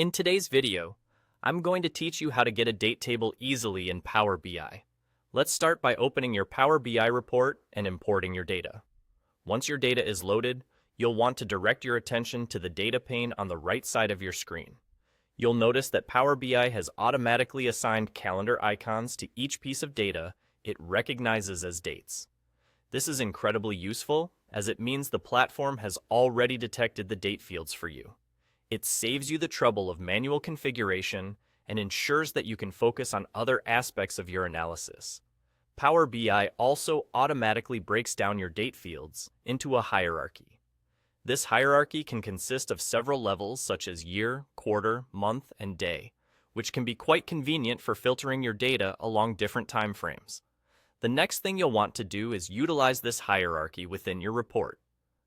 In today's video, I'm going to teach you how to get a date table easily in Power BI. Let's start by opening your Power BI report and importing your data. Once your data is loaded, you'll want to direct your attention to the data pane on the right side of your screen. You'll notice that Power BI has automatically assigned calendar icons to each piece of data it recognizes as dates. This is incredibly useful, as it means the platform has already detected the date fields for you. It saves you the trouble of manual configuration and ensures that you can focus on other aspects of your analysis. Power BI also automatically breaks down your date fields into a hierarchy. This hierarchy can consist of several levels such as year, quarter, month, and day, which can be quite convenient for filtering your data along different time frames. The next thing you'll want to do is utilize this hierarchy within your report.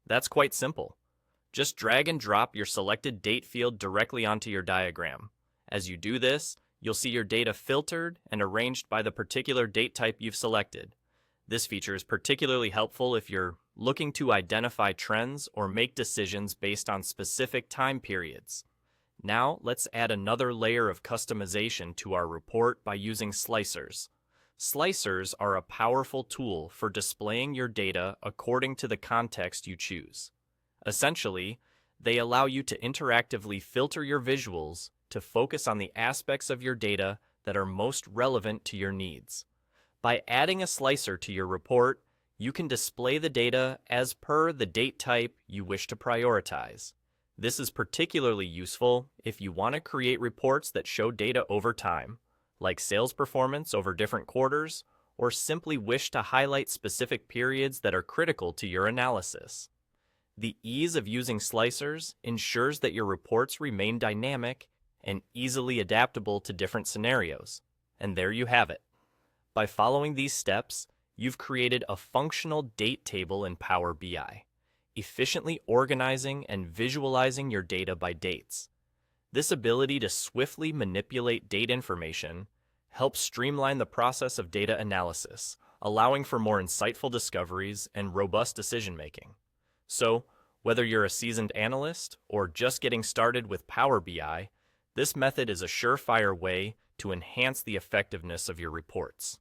That's quite simple. Just drag and drop your selected date field directly onto your diagram. As you do this, you'll see your data filtered and arranged by the particular date type you've selected. This feature is particularly helpful if you're looking to identify trends or make decisions based on specific time periods. Now, let's add another layer of customization to our report by using slicers. Slicers are a powerful tool for displaying your data according to the context you choose. Essentially, they allow you to interactively filter your visuals to focus on the aspects of your data that are most relevant to your needs. By adding a slicer to your report, you can display the data as per the date type you wish to prioritize. This is particularly useful if you want to create reports that show data over time, like sales performance over different quarters, or simply wish to highlight specific periods that are critical to your analysis. The ease of using slicers ensures that your reports remain dynamic and easily adaptable to different scenarios. And there you have it. By following these steps, you've created a functional date table in Power BI, efficiently organizing and visualizing your data by dates. This ability to swiftly manipulate date information helps streamline the process of data analysis, allowing for more insightful discoveries and robust decision-making. So, whether you're a seasoned analyst or just getting started with Power BI, this method is a surefire way to enhance the effectiveness of your reports.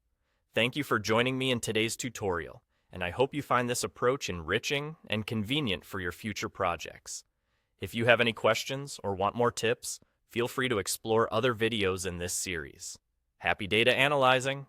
Thank you for joining me in today's tutorial, and I hope you find this approach enriching and convenient for your future projects. If you have any questions or want more tips, feel free to explore other videos in this series. Happy data analyzing!